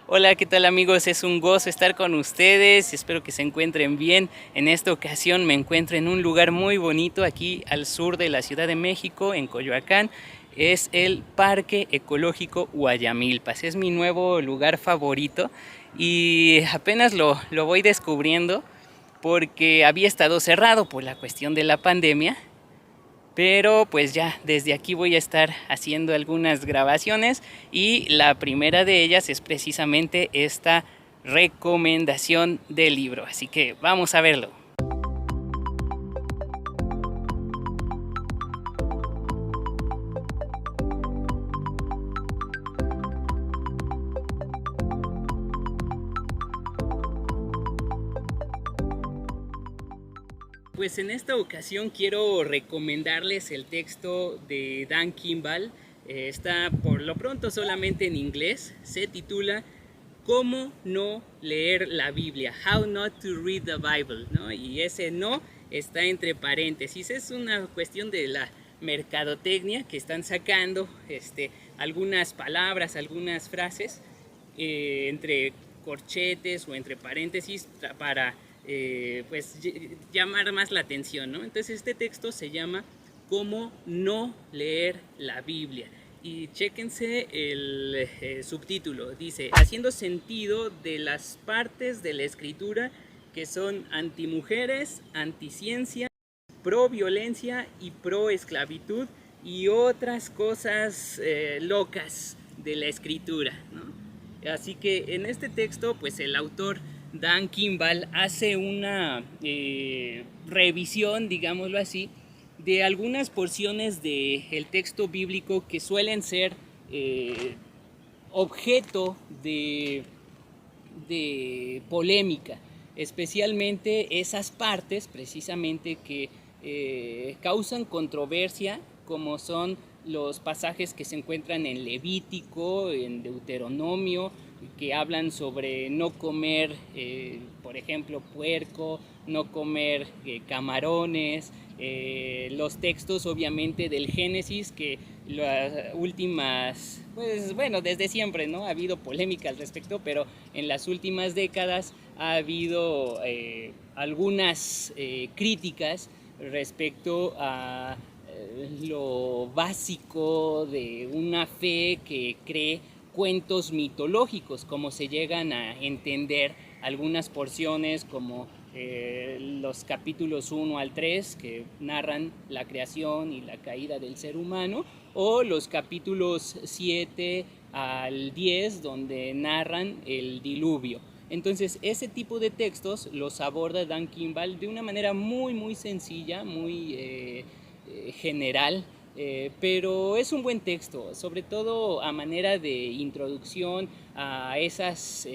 Hola, ¿qué tal amigos? Es un gozo estar con ustedes, espero que se encuentren bien. En esta ocasión me encuentro en un lugar muy bonito aquí al sur de la Ciudad de México, en Coyoacán. Es el Parque Ecológico Guayamilpas, es mi nuevo lugar favorito y apenas lo voy descubriendo porque había estado cerrado por la cuestión de la pandemia, pero pues ya desde aquí voy a estar haciendo algunas grabaciones y la primera de ellas es precisamente esta recomendación del libro, así que vamos a verlo. Pues en esta ocasión quiero recomendarles el texto de Dan Kimball. Está por lo pronto solamente en inglés. Se titula ¿Cómo no leer la Biblia? How not to read the Bible, ¿no? Y ese no está entre paréntesis. Es una cuestión de la mercadotecnia que están sacando algunas palabras, algunas frases entre corchetes o entre paréntesis para pues llamar más la atención, ¿no? Entonces este texto se llama ¿Cómo no leer la Biblia? Y chéquense el subtítulo, dice, haciendo sentido de las partes de la escritura que son antimujeres, anticiencia, pro violencia y pro esclavitud y otras cosas locas de la escritura, ¿no? Así que en este texto, pues el autor Dan Kimball hace una revisión, digámoslo así, de algunas porciones del texto bíblico que suelen ser objeto de polémica, especialmente esas partes precisamente que causan controversia, como son los pasajes que se encuentran en Levítico, en Deuteronomio, que hablan sobre no comer, por ejemplo, puerco, no comer camarones, los textos obviamente del Génesis, que las últimas, pues bueno, desde siempre, ¿no? Ha habido polémica al respecto, pero en las últimas décadas ha habido algunas críticas respecto a lo básico de una fe que cree cuentos mitológicos, como se llegan a entender algunas porciones como los capítulos 1 al 3 que narran la creación y la caída del ser humano, o los capítulos 7 al 10 donde narran el diluvio. Entonces ese tipo de textos los aborda Dan Kimball de una manera muy sencilla, muy general, pero es un buen texto, sobre todo a manera de introducción a esas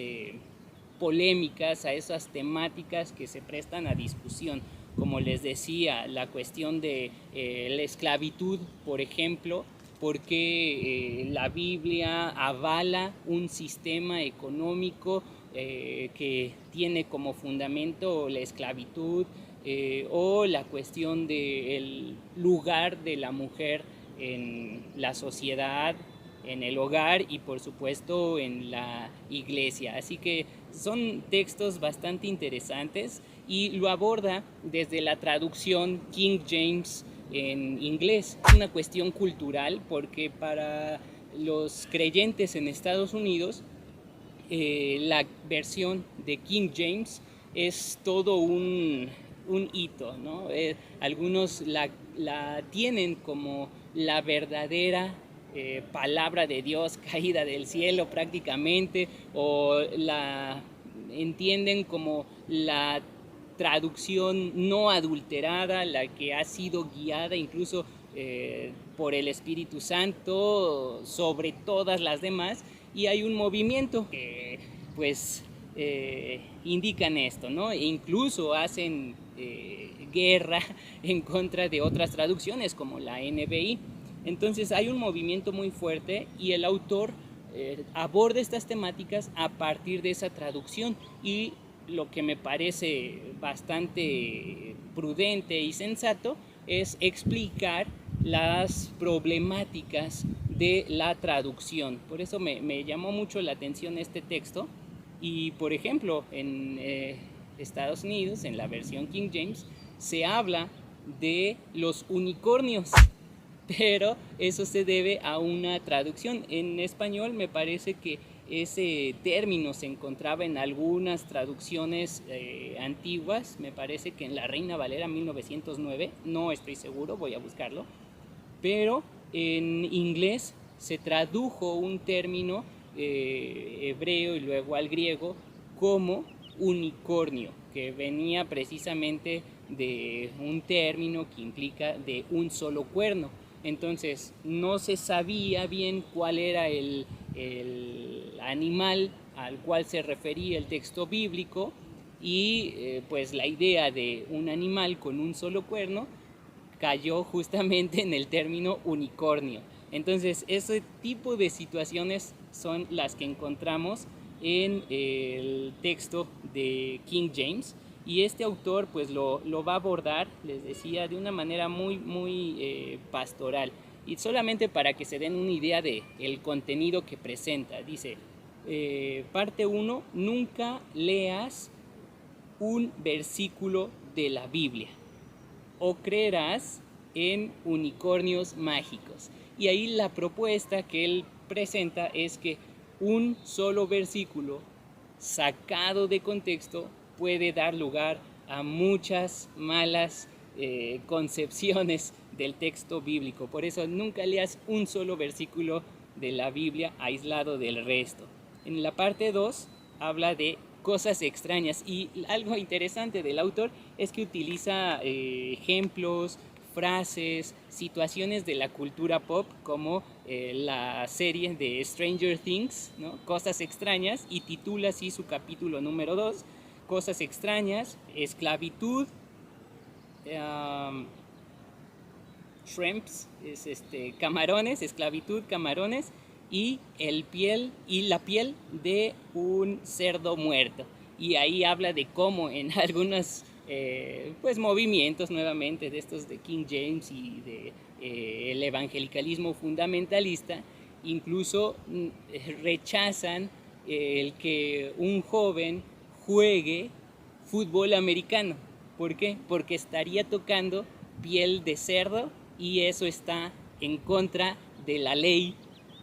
polémicas, a esas temáticas que se prestan a discusión. Como les decía, la cuestión de la esclavitud, por ejemplo, porque la Biblia avala un sistema económico que tiene como fundamento la esclavitud, o la cuestión del lugar de la mujer en la sociedad, en el hogar y por supuesto en la iglesia. Así que son textos bastante interesantes y lo aborda desde la traducción King James en inglés. Es una cuestión cultural porque para los creyentes en Estados Unidos la versión de King James es todo un hito, ¿no? Algunos la tienen como la verdadera palabra de Dios caída del cielo prácticamente, o la entienden como la traducción no adulterada, la que ha sido guiada incluso por el Espíritu Santo sobre todas las demás, y hay un movimiento que pues indican esto, ¿no? E incluso hacen guerra en contra de otras traducciones como la NBI. Entonces hay un movimiento muy fuerte y el autor aborda estas temáticas a partir de esa traducción, y lo que me parece bastante prudente y sensato es explicar las problemáticas de la traducción. Por eso me llamó mucho la atención este texto. Y por ejemplo, en Estados Unidos, en la versión King James, se habla de los unicornios, pero eso se debe a una traducción. En español me parece que ese término se encontraba en algunas traducciones antiguas, me parece que en la Reina Valera 1909, no estoy seguro, voy a buscarlo, pero en inglés se tradujo un término hebreo y luego al griego como unicornio, que venía precisamente de un término que implica de un solo cuerno. Entonces no se sabía bien cuál era el animal al cual se refería el texto bíblico, y pues la idea de un animal con un solo cuerno cayó justamente en el término unicornio. Entonces ese tipo de situaciones son las que encontramos en el texto de King James, y este autor pues lo va a abordar, les decía, de una manera muy pastoral. Y solamente para que se den una idea de el contenido que presenta, dice, parte 1, nunca leas un versículo de la Biblia o creerás en unicornios mágicos. Y ahí la propuesta que él presenta es que un solo versículo sacado de contexto puede dar lugar a muchas malas concepciones del texto bíblico. Por eso nunca leas un solo versículo de la Biblia aislado del resto. En la parte 2 habla de cosas extrañas, y algo interesante del autor es que utiliza ejemplos, frases, situaciones de la cultura pop, como la serie de Stranger Things, ¿no? Cosas extrañas, y titula así su capítulo número 2, Cosas extrañas, esclavitud, shrimps, camarones, esclavitud, camarones, y la piel de un cerdo muerto. Y ahí habla de cómo en algunos pues movimientos nuevamente de estos de King James y de el evangelicalismo fundamentalista, incluso rechazan el que un joven juegue fútbol americano. ¿Por qué? Porque estaría tocando piel de cerdo, y eso está en contra de la ley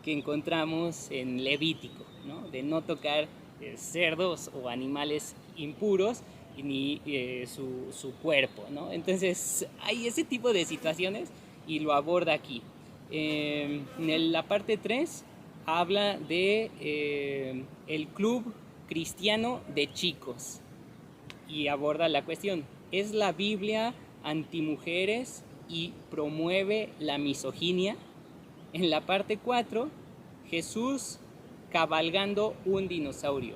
que encontramos en Levítico, ¿no? De no tocar cerdos o animales impuros ni su cuerpo, ¿no? Entonces hay ese tipo de situaciones y lo aborda aquí. En la parte 3 habla de el club cristiano de chicos y aborda la cuestión: ¿es la Biblia antimujeres y promueve la misoginia? En la parte 4, Jesús cabalgando un dinosaurio.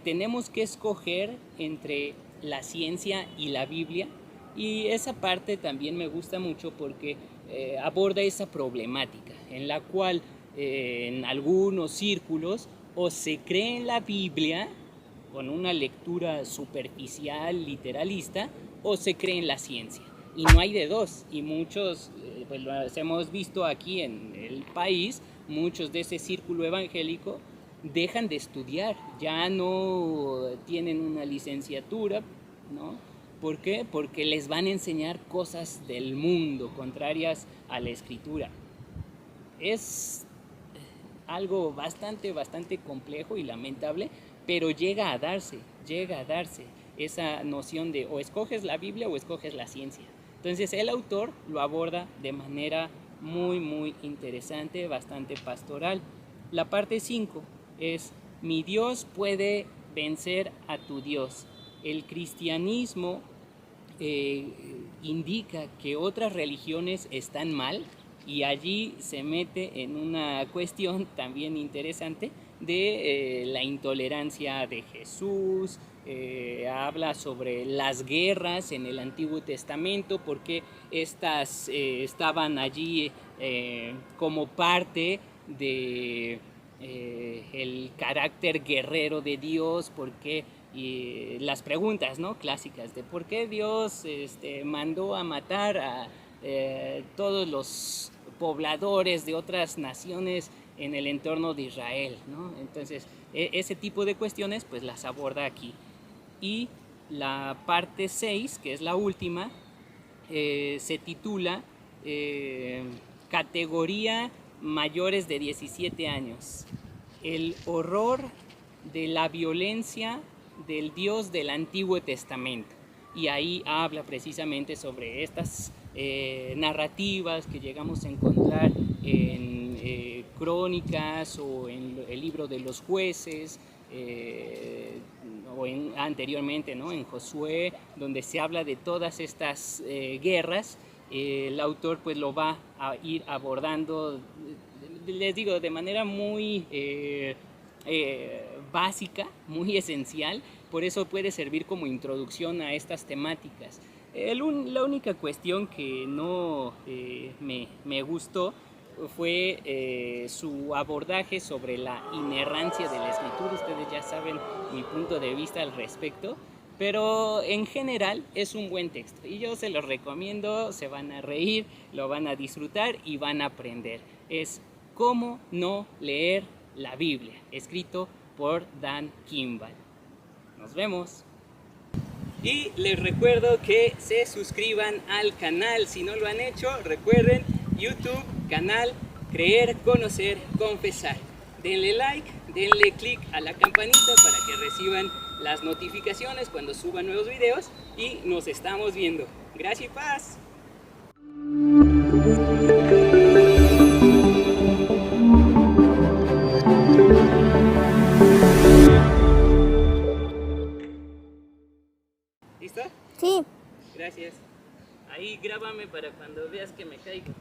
Tenemos que escoger entre la ciencia y la Biblia, y esa parte también me gusta mucho porque aborda esa problemática en la cual en algunos círculos o se cree en la Biblia con una lectura superficial, literalista, o se cree en la ciencia. Y no hay de dos, y muchos, pues lo hemos visto aquí en el país, muchos de ese círculo evangélico dejan de estudiar, ya no tienen una licenciatura, ¿no? ¿Por qué? Porque les van a enseñar cosas del mundo contrarias a la escritura. Es algo bastante complejo y lamentable, pero llega a darse esa noción de o escoges la Biblia o escoges la ciencia. Entonces el autor lo aborda de manera muy interesante, bastante pastoral. La parte 5 es: mi Dios puede vencer a tu Dios. El cristianismo indica que otras religiones están mal, y allí se mete en una cuestión también interesante de la intolerancia de Jesús. Habla sobre las guerras en el Antiguo Testamento, porque estas estaban allí como parte de el carácter guerrero de Dios, porque las preguntas, ¿no?, clásicas de por qué Dios mandó a matar a todos los pobladores de otras naciones en el entorno de Israel, ¿no? Entonces, ese tipo de cuestiones pues las aborda aquí. Y la parte 6, que es la última, se titula Categoría mayores de 17 años. El horror de la violencia del Dios del Antiguo Testamento. Y ahí habla precisamente sobre estas narrativas que llegamos a encontrar en Crónicas o en el libro de los Jueces, o anteriormente, ¿no?, en Josué, donde se habla de todas estas guerras. El autor pues lo va a ir abordando, les digo, de manera muy básica, muy esencial, por eso puede servir como introducción a estas temáticas. La única cuestión que no me gustó fue su abordaje sobre la inerrancia de la escritura. Ustedes ya saben mi punto de vista al respecto, pero en general es un buen texto y yo se los recomiendo. Se van a reír, lo van a disfrutar y van a aprender. Es Cómo no leer la Biblia, escrito por Dan Kimball. Nos vemos. Y les recuerdo que se suscriban al canal si no lo han hecho. Recuerden, YouTube, canal Creer, Conocer, Confesar. Denle like, denle click a la campanita para que reciban las notificaciones cuando suba nuevos videos y nos estamos viendo. Gracias y paz. ¿Listo? Sí. Gracias. Ahí grábame para cuando veas que me caigo.